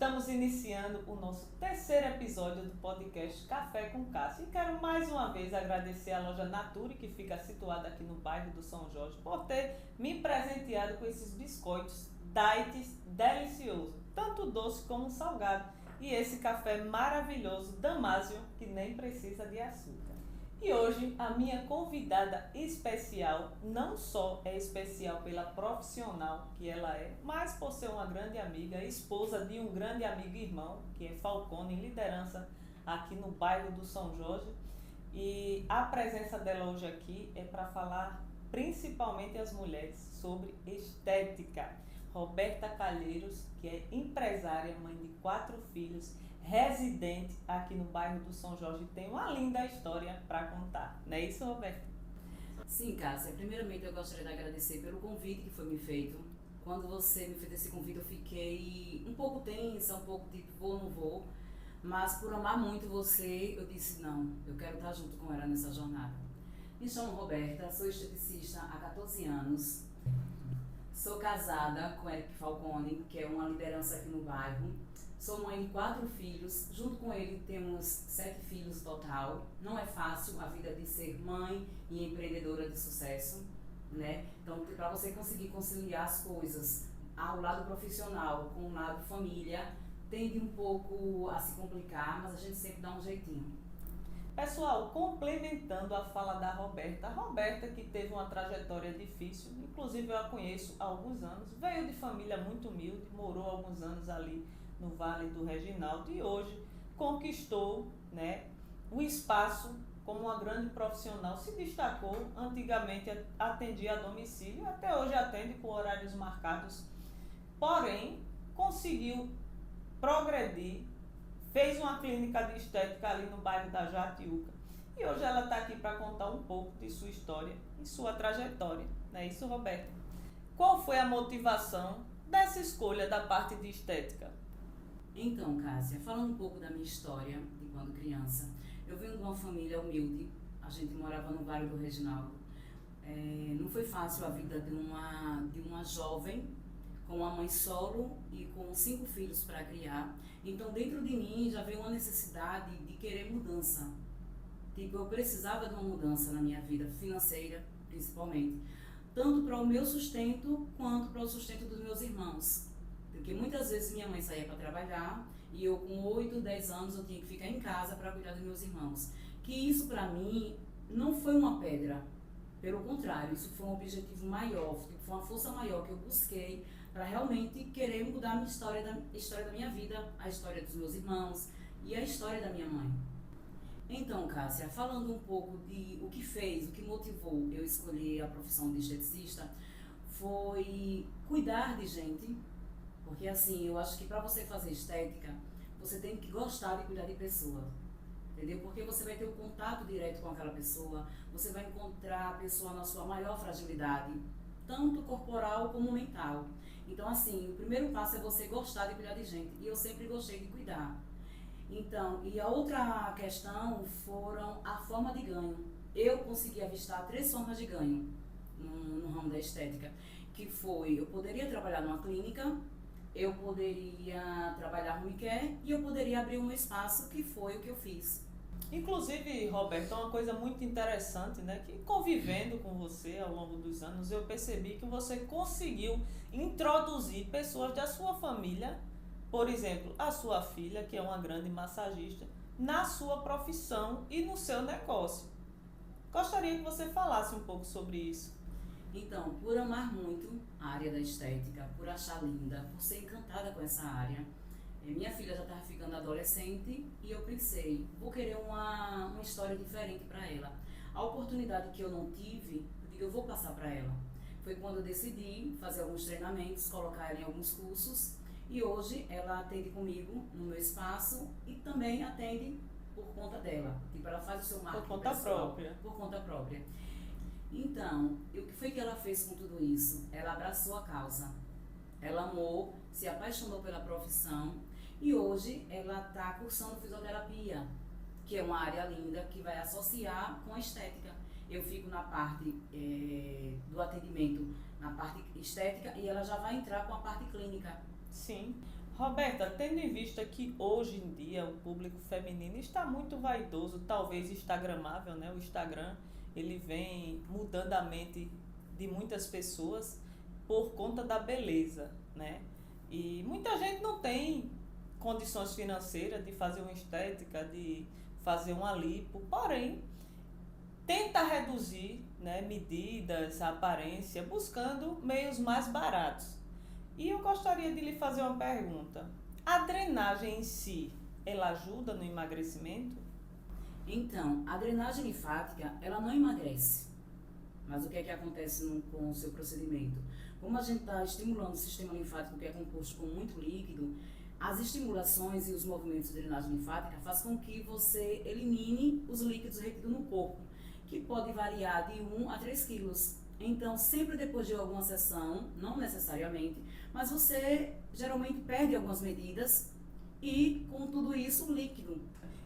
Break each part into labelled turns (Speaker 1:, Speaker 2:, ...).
Speaker 1: Estamos iniciando o nosso terceiro episódio do podcast Café com Cássia e quero mais uma vez agradecer à loja Nature, que fica situada aqui no bairro do São Jorge, por ter me presenteado com esses biscoitos Dites deliciosos, tanto doce como salgado, e esse café maravilhoso Damásio, que nem precisa de açúcar. E hoje a minha convidada especial não só é especial pela profissional que ela é, mas por ser uma grande amiga, esposa de um grande amigo e irmão, que é Falcone, em liderança aqui no bairro do São Jorge. E a presença dela hoje aqui é para falar principalmente às mulheres sobre estética. Roberta Calheiros, que é empresária, mãe de 4 filhos, residente aqui no bairro do São Jorge, tem uma linda história para contar. Não é isso, Roberta?
Speaker 2: Sim, Cássia. Primeiramente, eu gostaria de agradecer pelo convite que foi me feito. Quando você me fez esse convite, eu fiquei um pouco tensa, um pouco tipo, vou ou não vou. Mas por amar muito você, eu disse, não, eu quero estar junto com ela nessa jornada. Me chamo Roberta, sou esteticista há 14 anos. Sou casada com Eric Falcone, que é uma liderança aqui no bairro. Sou mãe de 4 filhos, junto com ele temos 7 filhos total. Não é fácil a vida de ser mãe e empreendedora de sucesso, né? Então, para você conseguir conciliar as coisas ao lado profissional com o lado família, tende um pouco a se complicar, mas a gente sempre dá um jeitinho.
Speaker 1: Pessoal, complementando a fala da Roberta, a Roberta, que teve uma trajetória difícil, inclusive eu a conheço há alguns anos, veio de família muito humilde, morou alguns anos ali no Vale do Reginaldo e hoje conquistou, né, o espaço como uma grande profissional, se destacou, antigamente atendia a domicílio, até hoje atende com horários marcados, porém conseguiu progredir. Fez uma clínica de estética ali no bairro da Jatiuca. E hoje ela está aqui para contar um pouco de sua história e sua trajetória. Não é isso, Roberta? Qual foi a motivação dessa escolha da parte de estética?
Speaker 2: Então, Cássia, falando um pouco da minha história de quando criança, eu venho de uma família humilde, a gente morava no Vale do Reginaldo. Não foi fácil a vida de uma jovem com uma mãe solo e com 5 filhos para criar. Então, dentro de mim já veio uma necessidade de querer mudança. Tipo, eu precisava de uma mudança na minha vida financeira, principalmente. Tanto para o meu sustento, quanto para o sustento dos meus irmãos. Porque muitas vezes minha mãe saía para trabalhar e eu com 8, 10 anos eu tinha que ficar em casa para cuidar dos meus irmãos. Que isso para mim não foi uma pedra. Pelo contrário, isso foi um objetivo maior, foi uma força maior que eu busquei para realmente querer mudar a história da minha vida, a história dos meus irmãos e a história da minha mãe. Então, Cássia, falando um pouco de o que motivou eu escolher a profissão de esteticista, foi cuidar de gente, porque assim, eu acho que para você fazer estética, você tem que gostar de cuidar de pessoas. Entendeu? Porque você vai ter um contato direto com aquela pessoa, você vai encontrar a pessoa na sua maior fragilidade, tanto corporal como mental. Então, assim, o primeiro passo é você gostar de cuidar de gente, e eu sempre gostei de cuidar. Então, e a outra questão foram a forma de ganho. Eu consegui avistar 3 formas de ganho no ramo da estética, que foi, eu poderia trabalhar numa clínica, eu poderia trabalhar home care e eu poderia abrir um espaço, que foi o que eu fiz.
Speaker 1: Inclusive, Roberto, é uma coisa muito interessante, né? Que convivendo com você ao longo dos anos, eu percebi que você conseguiu introduzir pessoas da sua família, por exemplo, a sua filha, que é uma grande massagista, na sua profissão e no seu negócio. Gostaria que você falasse um pouco sobre isso.
Speaker 2: Então, por amar muito a área da estética, por achar linda, por ser encantada com essa área, minha filha já estava ficando adolescente e eu pensei, vou querer uma história diferente para ela. A oportunidade que eu não tive, eu digo, eu vou passar para ela. Foi quando eu decidi fazer alguns treinamentos, colocar ela em alguns cursos e hoje ela atende comigo no meu espaço e também atende por conta dela. Tipo, ela faz o seu marketing
Speaker 1: Por conta
Speaker 2: pessoal,
Speaker 1: própria.
Speaker 2: Por conta própria. Então, o que foi que ela fez com tudo isso? Ela abraçou a causa. Ela amou, se apaixonou pela profissão e hoje ela está cursando fisioterapia, que é uma área linda que vai associar com a estética. Eu fico na parte do atendimento, na parte estética, e ela já vai entrar com a parte clínica.
Speaker 1: Sim. Roberta, tendo em vista que hoje em dia o público feminino está muito vaidoso, talvez instagramável, né? O Instagram, ele vem mudando a mente de muitas pessoas por conta da beleza, né? E muita gente não tem condições financeiras de fazer uma estética, de fazer uma lipo, porém tenta reduzir, né, medidas, a aparência, buscando meios mais baratos. E eu gostaria de lhe fazer uma pergunta. A drenagem em si, ela ajuda no emagrecimento?
Speaker 2: Então, a drenagem linfática, ela não emagrece. Mas o que é que acontece com o seu procedimento? Como a gente está estimulando o sistema linfático, que é composto com muito líquido, as estimulações e os movimentos de drenagem linfática fazem com que você elimine os líquidos retidos no corpo, que pode variar de 1 a 3 quilos. Então, sempre depois de alguma sessão, não necessariamente, mas você geralmente perde algumas medidas e, com tudo isso, líquido.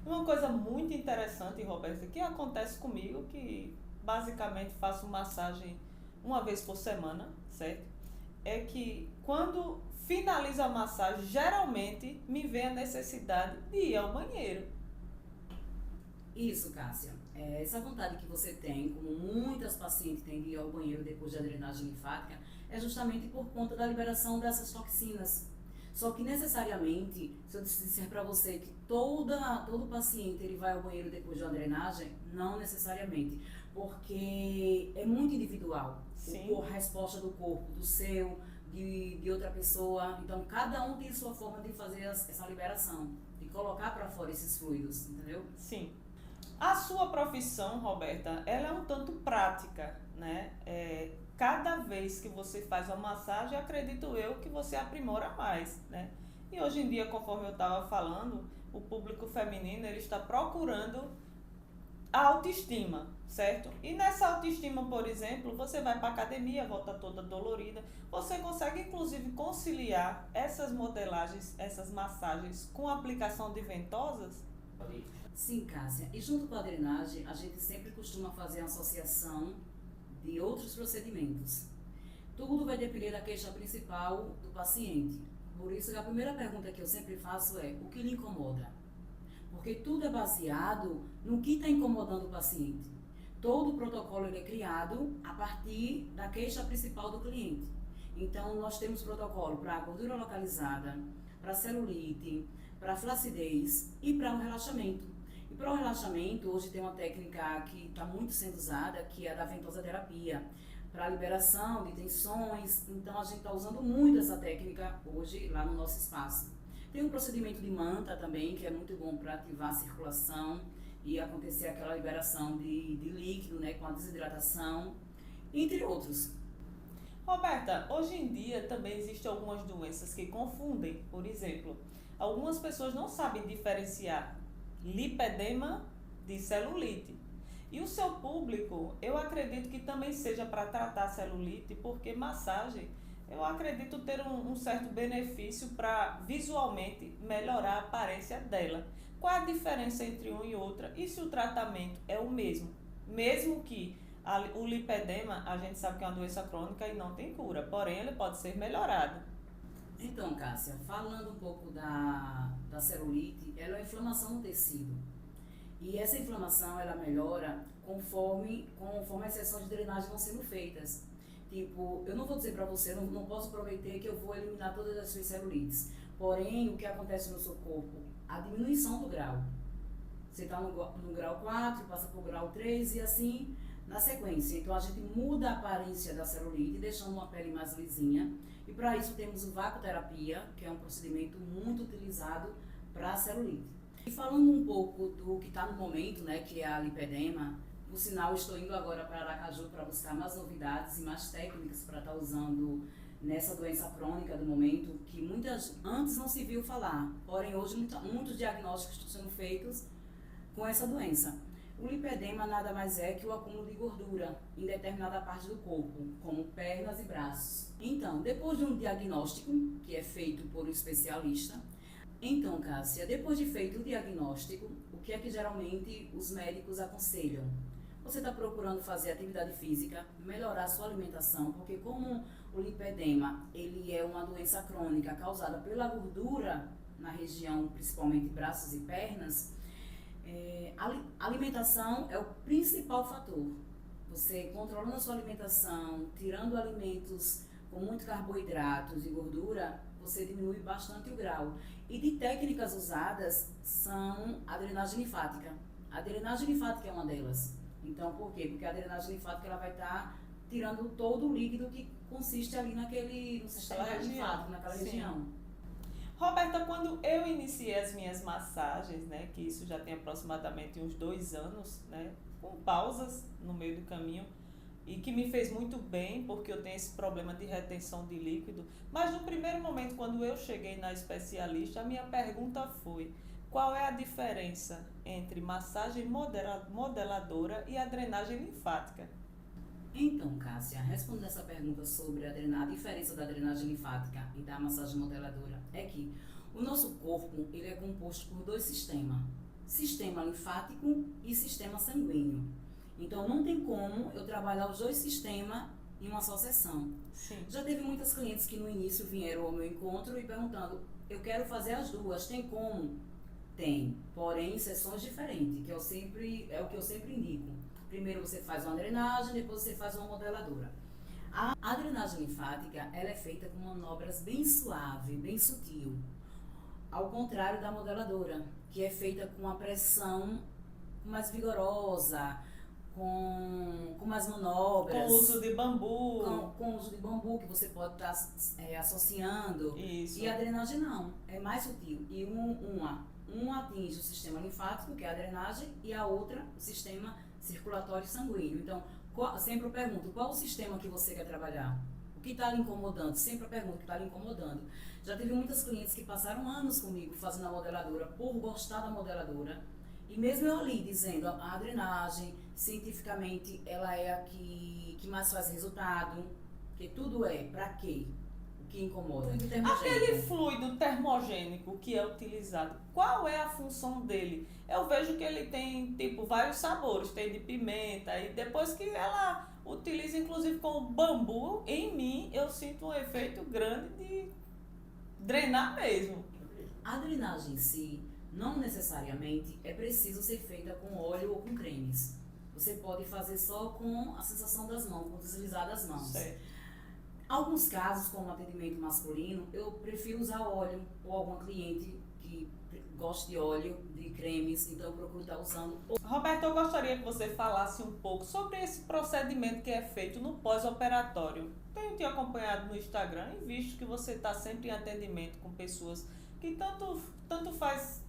Speaker 1: Uma coisa muito interessante, Roberta, que acontece comigo, que basicamente faço massagem uma vez por semana, certo? É que quando finalizo a massagem, geralmente me vem a necessidade de ir ao banheiro.
Speaker 2: Isso, Cássia. Essa vontade que você tem, como muitas pacientes têm de ir ao banheiro depois da drenagem linfática, é justamente por conta da liberação dessas toxinas. Só que necessariamente, se eu disser para você que todo paciente ele vai ao banheiro depois de uma drenagem, não necessariamente, porque é muito individual.
Speaker 1: Sim.
Speaker 2: A resposta do corpo, do seu, de outra pessoa. Então, cada um tem sua forma de fazer essa liberação, de colocar para fora esses fluidos, entendeu?
Speaker 1: Sim. A sua profissão, Roberta, ela é um tanto prática, né? Cada vez que você faz uma massagem, acredito eu que você aprimora mais, né? E hoje em dia, conforme eu estava falando, o público feminino ele está procurando a autoestima, certo? E nessa autoestima, por exemplo, você vai para a academia, volta toda dolorida, você consegue inclusive conciliar essas modelagens, essas massagens com a aplicação de ventosas?
Speaker 2: Sim, Cássia. E junto com a drenagem, a gente sempre costuma fazer a associação de outros procedimentos. Tudo vai depender da queixa principal do paciente. Por isso, a primeira pergunta que eu sempre faço é: o que lhe incomoda? Porque tudo é baseado no que está incomodando o paciente. Todo o protocolo é criado a partir da queixa principal do cliente. Então, nós temos protocolo para gordura localizada, para celulite, para flacidez e para um relaxamento. E para o relaxamento, hoje tem uma técnica que está muito sendo usada, que é a da ventosa-terapia, para a liberação de tensões. Então, a gente está usando muito essa técnica hoje lá no nosso espaço. Tem um procedimento de manta também, que é muito bom para ativar a circulação e acontecer aquela liberação de líquido, né, com a desidratação, entre outros.
Speaker 1: Roberta, hoje em dia também existem algumas doenças que confundem. Por exemplo, algumas pessoas não sabem diferenciar lipedema de celulite. E o seu público, eu acredito que também seja para tratar celulite, porque massagem, eu acredito ter um certo benefício para visualmente melhorar a aparência dela. Qual a diferença entre uma e outra? E se o tratamento é o mesmo? Mesmo que o lipedema, a gente sabe que é uma doença crônica e não tem cura, porém ele pode ser melhorado.
Speaker 2: Então, Cássia, falando um pouco da celulite, ela é uma inflamação no tecido. E essa inflamação, ela melhora conforme as sessões de drenagem vão sendo feitas. Tipo, eu não vou dizer para você, não posso prometer que eu vou eliminar todas as suas celulites. Porém, o que acontece no seu corpo? A diminuição do grau. Você está no grau 4, passa para o grau 3 e assim na sequência. Então, a gente muda a aparência da celulite, deixando uma pele mais lisinha. E para isso temos o vacoterapia, que é um procedimento muito utilizado para a celulite. E falando um pouco do que está no momento, né, que é a lipedema, por sinal, estou indo agora para Aracaju para buscar mais novidades e mais técnicas para estar usando nessa doença crônica do momento, que antes não se viu falar, porém hoje muitos diagnósticos estão sendo feitos com essa doença. O lipedema nada mais é que o acúmulo de gordura em determinada parte do corpo, como pernas e braços. Então, depois de um diagnóstico, que é feito por um especialista, então, Cássia, depois de feito o diagnóstico, o que é que geralmente os médicos aconselham? você está procurando fazer atividade física, melhorar a sua alimentação, porque como o lipedema, ele é uma doença crônica causada pela gordura na região, principalmente braços e pernas, a alimentação é o principal fator. Você controlando a sua alimentação, tirando alimentos com muito carboidratos e gordura, você diminui bastante o grau. E de técnicas usadas são a drenagem linfática. A drenagem linfática é uma delas. Então, por quê? Porque a drenagem linfática ela vai estar tirando todo o líquido que consiste ali no sistema linfático, naquela região.
Speaker 1: Roberta, quando eu iniciei as minhas massagens, né, que isso já tem aproximadamente uns 2 anos, né, com pausas no meio do caminho, e que me fez muito bem, porque eu tenho esse problema de retenção de líquido. Mas no primeiro momento, quando eu cheguei na especialista, a minha pergunta foi: qual é a diferença entre massagem modeladora e a drenagem linfática?
Speaker 2: Então, Cássia, respondendo essa pergunta sobre a diferença da drenagem linfática e da massagem modeladora, é que o nosso corpo ele é composto por 2 sistemas: sistema linfático e sistema sanguíneo. Então, não tem como eu trabalhar os 2 sistemas em uma só sessão.
Speaker 1: Sim.
Speaker 2: Já teve muitas clientes que no início vieram ao meu encontro e perguntando: eu quero fazer as 2, tem como? Tem, porém em sessões diferentes, que é o que eu sempre indico. Primeiro você faz uma drenagem, depois você faz uma modeladora. A drenagem linfática, ela é feita com manobras bem suave, bem sutil. Ao contrário da modeladora, que é feita com uma pressão mais vigorosa, com mais manobras.
Speaker 1: Com o uso de bambu.
Speaker 2: Com o uso de bambu, que você pode estar associando.
Speaker 1: Isso.
Speaker 2: E a drenagem não, é mais sutil. E uma atinge o sistema linfático, que é a drenagem, e a outra, o sistema circulatório sanguíneo. Então, sempre eu pergunto: qual o sistema que você quer trabalhar? O que está lhe incomodando? Sempre eu pergunto o que está lhe incomodando. Já teve muitas clientes que passaram anos comigo fazendo a modeladora por gostar da modeladora. E mesmo eu ali dizendo, a drenagem, cientificamente, ela é a que mais faz resultado. Porque tudo é para quê? O que incomoda.
Speaker 1: Aquele fluido termogênico que é utilizado, qual é a função dele? Eu vejo que ele tem, tipo, vários sabores. Tem de pimenta, e depois que ela utiliza, inclusive, com o bambu, em mim, eu sinto um efeito grande de drenar mesmo.
Speaker 2: A drenagem em si, não necessariamente é preciso ser feita com óleo ou com cremes. Você pode fazer só com a sensação das mãos, com o deslizar das mãos.
Speaker 1: Certo.
Speaker 2: Alguns casos, como atendimento masculino, eu prefiro usar óleo, ou alguma cliente que gosta de óleo, de cremes, então eu procuro estar usando.
Speaker 1: Roberto, eu gostaria que você falasse um pouco sobre esse procedimento que é feito no pós-operatório. Tenho te acompanhado no Instagram e visto que você está sempre em atendimento com pessoas que tanto faz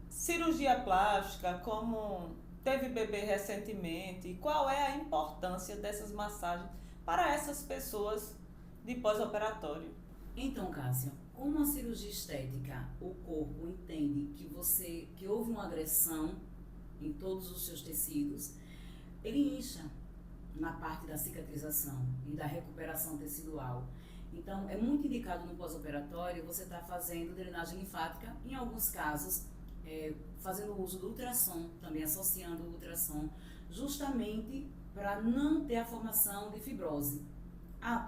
Speaker 1: cirurgia plástica, como teve bebê recentemente. Qual é a importância dessas massagens para essas pessoas de pós-operatório?
Speaker 2: Então, Cássia, como a cirurgia estética, o corpo entende que houve uma agressão em todos os seus tecidos, ele incha na parte da cicatrização e da recuperação tecidual. Então, é muito indicado no pós-operatório você estar fazendo drenagem linfática, em alguns casos, fazendo uso do ultrassom, também associando o ultrassom, justamente para não ter a formação de fibrose.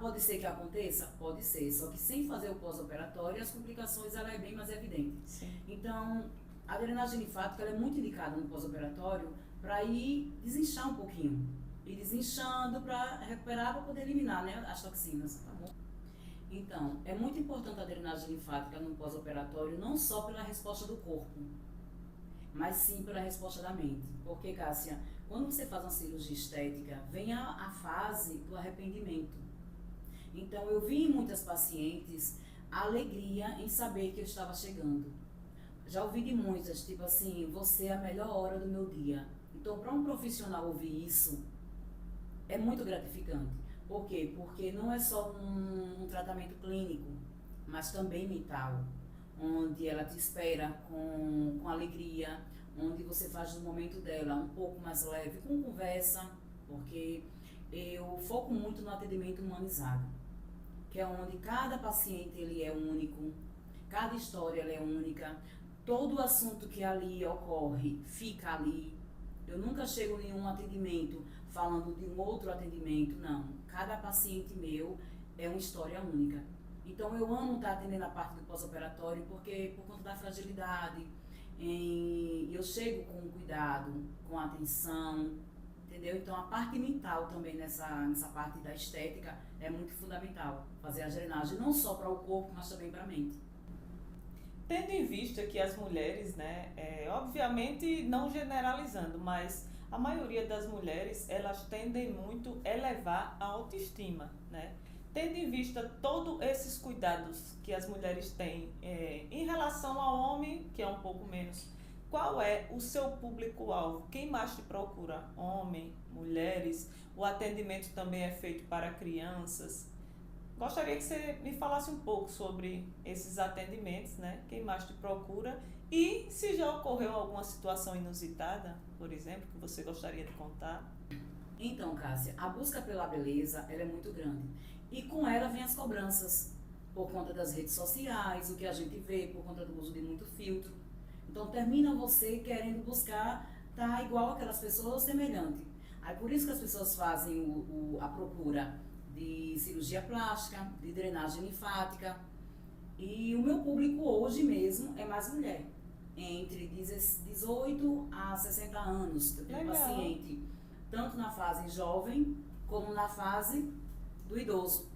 Speaker 2: Pode ser que aconteça? Pode ser, só que sem fazer o pós-operatório, as complicações ela é bem mais evidente.
Speaker 1: Sim.
Speaker 2: Então, a drenagem linfática ela é muito indicada no pós-operatório para ir desinchar um pouquinho. Ir desinchando para recuperar, para poder eliminar, né, as toxinas, tá bom? Então, é muito importante a drenagem linfática no pós-operatório, não só pela resposta do corpo, mas sim pela resposta da mente. Porque, Cássia, quando você faz uma cirurgia estética, vem a fase do arrependimento. Então, eu vi em muitas pacientes a alegria em saber que eu estava chegando. Já ouvi de muitas, tipo assim, você é a melhor hora do meu dia. Então, para um profissional ouvir isso, é muito gratificante. Por quê? Porque não é só um tratamento clínico, mas também mental, onde ela te espera com alegria, onde você faz no momento dela um pouco mais leve, com conversa, porque eu foco muito no atendimento humanizado, que é onde cada paciente ele é único, cada história ela é única, todo assunto que ali ocorre fica ali. Eu nunca chego em nenhum atendimento falando de um outro atendimento, não. Cada paciente meu é uma história única. Então eu amo estar atendendo a parte do pós-operatório porque por conta da fragilidade, eu chego com cuidado, com atenção, entendeu? Então a parte mental também nessa parte da estética é muito fundamental. Fazer a drenagem não só para o corpo, mas também para a mente.
Speaker 1: Tendo em vista que as mulheres, né, obviamente não generalizando, mas a maioria das mulheres, elas tendem muito a elevar a autoestima, né? Tendo em vista todos esses cuidados que as mulheres têm em relação ao homem, que é um pouco menos, qual é o seu público-alvo? Quem mais te procura? Homem, mulheres? O atendimento também é feito para crianças? Gostaria que você me falasse um pouco sobre esses atendimentos, né? Quem mais te procura e se já ocorreu alguma situação inusitada, por exemplo, que você gostaria de contar?
Speaker 2: Então, Cássia, a busca pela beleza, ela é muito grande. E com ela vem as cobranças, por conta das redes sociais, o que a gente vê, por conta do uso de muito filtro. Então, termina você querendo buscar estar igual aquelas pessoas ou semelhante. Aí, por isso que as pessoas fazem a procura de cirurgia plástica, de drenagem linfática. E o meu público hoje mesmo é mais mulher, entre 18 a 60 anos. Eu tenho paciente tanto na fase jovem como na fase do idoso.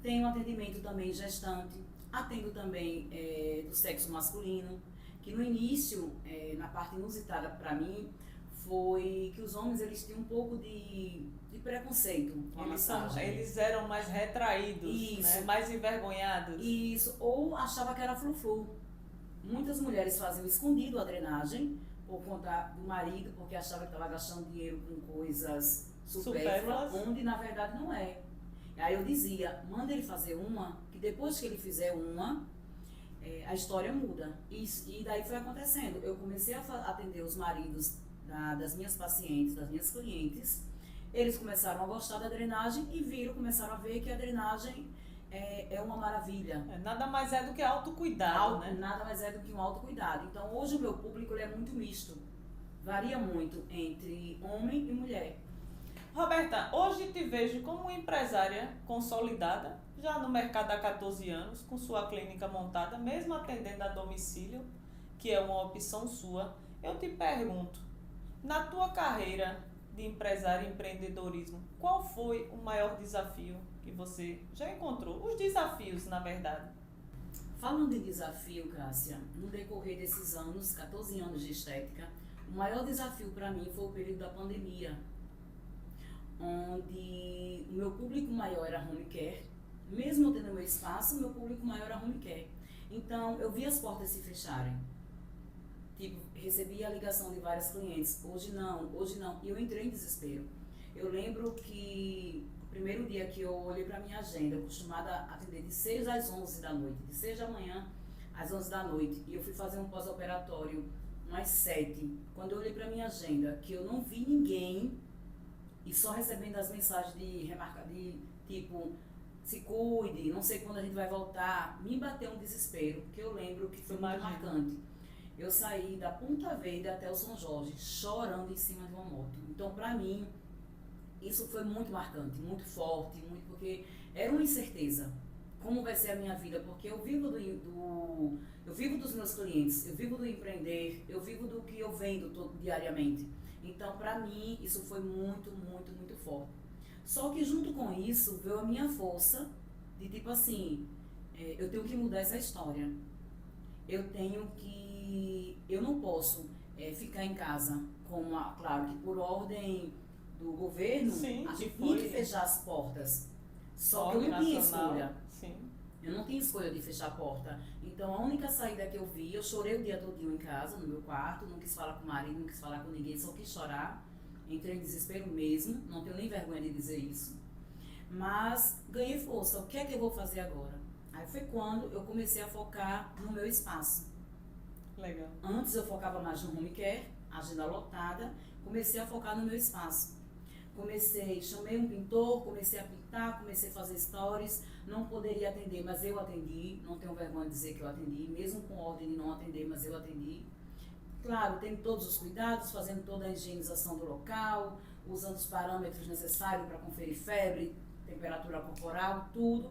Speaker 2: Tenho atendimento também gestante, atendo também do sexo masculino, que no início, na parte inusitada para mim, foi que os homens eles tinham um pouco de preconceito com a massagem.
Speaker 1: Eles eram mais retraídos, né? Mais envergonhados.
Speaker 2: Isso, ou achava que era flu-flu. Muitas mulheres faziam escondido a drenagem por conta do marido, porque achava que estava gastando dinheiro com coisas supérfluas, onde na verdade não é. Aí eu dizia, manda ele fazer uma, que depois que ele fizer uma, a história muda. E daí foi acontecendo. Eu comecei a atender os maridos das minhas pacientes, das minhas clientes. Eles começaram a gostar da drenagem e começaram a ver que a drenagem é uma maravilha.
Speaker 1: Nada mais é do que autocuidado, né?
Speaker 2: Nada mais é do que um autocuidado. Então hoje o meu público ele é muito misto. Varia muito entre homem e mulher.
Speaker 1: Roberta, hoje te vejo como uma empresária consolidada, já no mercado há 14 anos, com sua clínica montada, mesmo atendendo a domicílio, que é uma opção sua. Eu te pergunto, na tua carreira de empresária e empreendedorismo, qual foi o maior desafio que você já encontrou? Os desafios, na verdade.
Speaker 2: Falando em desafio, Cássia, no decorrer desses anos, 14 anos de estética, o maior desafio para mim foi o período da pandemia, onde o meu público maior era home care. Mesmo eu tendo meu espaço, o meu público maior era home care. Então, eu vi as portas se fecharem. Tipo, recebi a ligação de várias clientes, hoje não. E eu entrei em desespero. Eu lembro que o primeiro dia que eu olhei para minha agenda, eu costumada atender de 6 às 11 da noite, de 6 da manhã às 11 da noite, e eu fui fazer um pós-operatório às 7. Quando eu olhei para minha agenda, que eu não vi ninguém, e só recebendo as mensagens de tipo, se cuide, não sei quando a gente vai voltar, me bateu um desespero, que eu lembro que foi muito marcante. Eu saí da Ponta Verde até o São Jorge, chorando em cima de uma moto. Então, para mim, isso foi muito marcante, muito forte, porque era uma incerteza. Como vai ser a minha vida? Porque eu vivo eu vivo dos meus clientes, eu vivo do empreender, eu vivo do que eu vendo diariamente. Então, para mim, isso foi muito, muito, muito forte. Só que junto com isso, veio a minha força de tipo assim, eu tenho que mudar essa história. Eu não posso ficar em casa, claro que por ordem do governo, a gente tinha que fechar as portas. Só que eu não tinha escolha.
Speaker 1: Sim.
Speaker 2: Eu não tinha escolha de fechar a porta. Então a única saída que eu vi, eu chorei o dia todinho em casa, no meu quarto, não quis falar com o marido, não quis falar com ninguém, só quis chorar. Entrei em desespero mesmo, não tenho nem vergonha de dizer isso. Mas ganhei força. O que é que eu vou fazer agora? Aí foi quando eu comecei a focar no meu espaço.
Speaker 1: Legal.
Speaker 2: Antes eu focava mais no home care, agenda lotada, comecei a focar no meu espaço. Chamei um pintor, comecei a pintar, comecei a fazer stories, não poderia atender, mas eu atendi, não tenho vergonha de dizer que eu atendi, mesmo com ordem de não atender, mas eu atendi. Claro, tendo todos os cuidados, fazendo toda a higienização do local, usando os parâmetros necessários para conferir febre, temperatura corporal, tudo,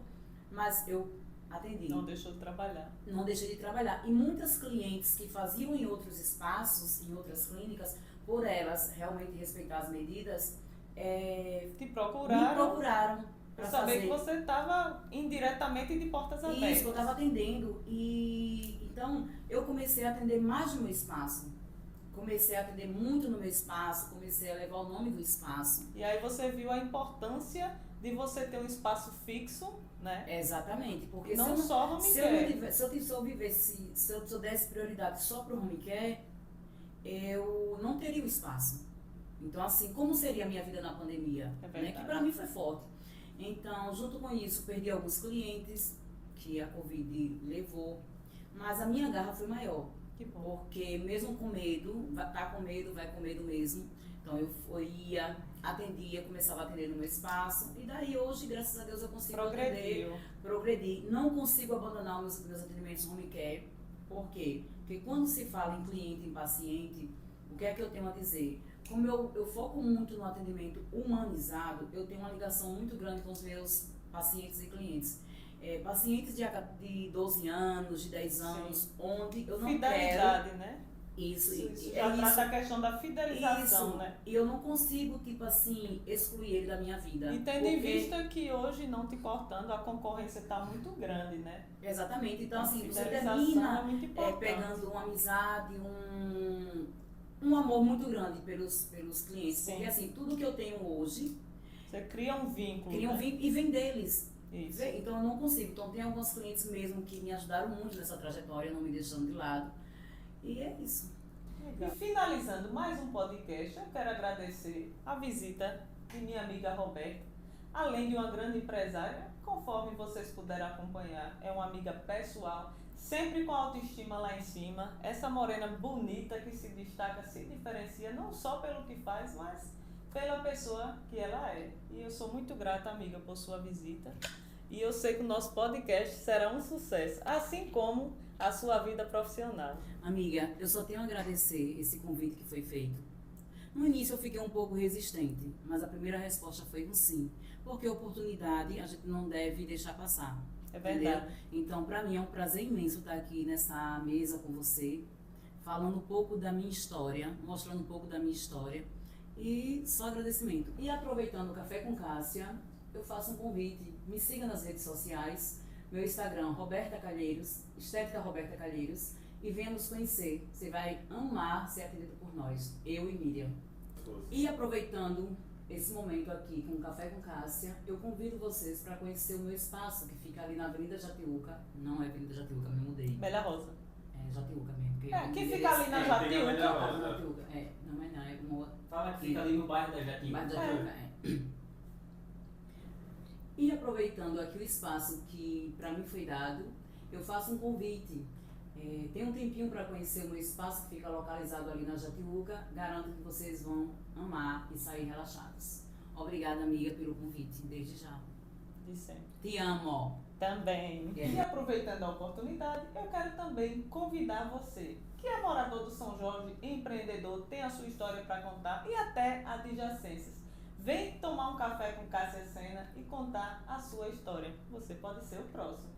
Speaker 2: mas eu atendi.
Speaker 1: Não deixou de trabalhar.
Speaker 2: Não deixei de trabalhar. E muitas clientes que faziam em outros espaços, em outras clínicas, por elas realmente respeitar as medidas,
Speaker 1: Te procuraram.
Speaker 2: me procuraram
Speaker 1: Para
Speaker 2: para
Speaker 1: saber
Speaker 2: fazer.
Speaker 1: que você estava indiretamente de portas abertas.
Speaker 2: Isso, eu estava atendendo. E então eu comecei a atender mais no meu espaço. Comecei a atender muito no meu espaço, comecei a levar o nome do espaço.
Speaker 1: E aí você viu a importância de você ter um espaço fixo, né?
Speaker 2: Exatamente, porque
Speaker 1: Não só home
Speaker 2: se
Speaker 1: care.
Speaker 2: se eu desse prioridade só para o home care, eu não teria o espaço. Então, assim, como seria a minha vida na pandemia?
Speaker 1: É
Speaker 2: Né?
Speaker 1: verdade.
Speaker 2: Que para mim foi forte. Então, junto com isso, perdi alguns clientes que a Covid levou, mas a minha garra foi maior.
Speaker 1: Que bom.
Speaker 2: Porque mesmo com medo, tá com medo, vai com medo mesmo. Então eu ia, atendia, começava a atender no meu espaço. E daí hoje, graças a Deus, eu consigo atender, progredir. Não consigo abandonar meus atendimentos home care. Por quê? Porque quando se fala em cliente, em paciente, o que é que eu tenho a dizer? Como eu foco muito no atendimento humanizado, eu tenho uma ligação muito grande com os meus pacientes e clientes. Pacientes de 12 anos, de 10 anos,
Speaker 1: Sim.
Speaker 2: onde eu não
Speaker 1: Fidelidade,
Speaker 2: quero...
Speaker 1: né?
Speaker 2: Isso,
Speaker 1: Isso já trata a questão da fidelização, né?
Speaker 2: E eu não consigo, tipo assim, excluir ele da minha vida.
Speaker 1: E tendo em vista que hoje, não te cortando, a concorrência está muito grande, né?
Speaker 2: Exatamente. Então,
Speaker 1: A
Speaker 2: assim, você
Speaker 1: fidelização
Speaker 2: termina
Speaker 1: é muito importante.
Speaker 2: pegando uma amizade, um amor muito grande pelos clientes.
Speaker 1: Sim.
Speaker 2: Porque, assim, tudo que eu tenho hoje,
Speaker 1: Você cria um vínculo,
Speaker 2: queriam
Speaker 1: né?
Speaker 2: vir e vem deles.
Speaker 1: Isso.
Speaker 2: Então, eu não consigo. Então, tem alguns clientes mesmo que me ajudaram muito nessa trajetória, não me deixando de lado. E é isso.
Speaker 1: E finalizando mais um podcast, eu quero agradecer a visita de minha amiga Roberta. Além de uma grande empresária, conforme vocês puderam acompanhar, é uma amiga pessoal, sempre com a autoestima lá em cima. Essa morena bonita que se destaca, se diferencia não só pelo que faz, mas pela pessoa que ela é. E eu sou muito grata, amiga, por sua visita. E eu sei que o nosso podcast será um sucesso, assim como a sua vida profissional.
Speaker 2: Amiga, eu só tenho a agradecer esse convite que foi feito. No início eu fiquei um pouco resistente, mas a primeira resposta foi um sim. Porque oportunidade a gente não deve deixar passar.
Speaker 1: É verdade.
Speaker 2: Entendeu? Então, para mim é um prazer imenso estar aqui nessa mesa com você, falando um pouco da minha história, mostrando um pouco da minha história. E só agradecimento. E aproveitando o Café com Cássia, eu faço um convite. Me siga nas redes sociais. Meu Instagram, Roberta Calheiros, Estética Roberta Calheiros, e venha nos conhecer. Você vai amar ser atendido por nós, eu e Miriam. E aproveitando esse momento aqui com o Café com Cássia, eu convido vocês para conhecer o meu espaço, que fica ali na Avenida Jatiuca. Não é Avenida Jatiuca, me mudei.
Speaker 1: Bela Rosa.
Speaker 2: É Jatiuca mesmo. Porque
Speaker 1: Que fica ali na Jatiuca.
Speaker 2: Jatiuca. Não é uma outra.
Speaker 3: Fala que fica ali no bairro da Jatiuca.
Speaker 2: Bairro da Jatiuca, E aproveitando aqui o espaço que para mim foi dado, eu faço um convite. Tem um tempinho para conhecer o meu espaço que fica localizado ali na Jatiuca. Garanto que vocês vão amar e sair relaxados. Obrigada, amiga, pelo convite, desde já.
Speaker 1: De sempre.
Speaker 2: Te amo.
Speaker 1: Também.
Speaker 2: É.
Speaker 1: E aproveitando a oportunidade, eu quero também convidar você, que é morador do São Jorge, empreendedor, tem a sua história para contar e até adjacências. Vem tomar um café com Cássia Sena e contar a sua história. Você pode ser o próximo.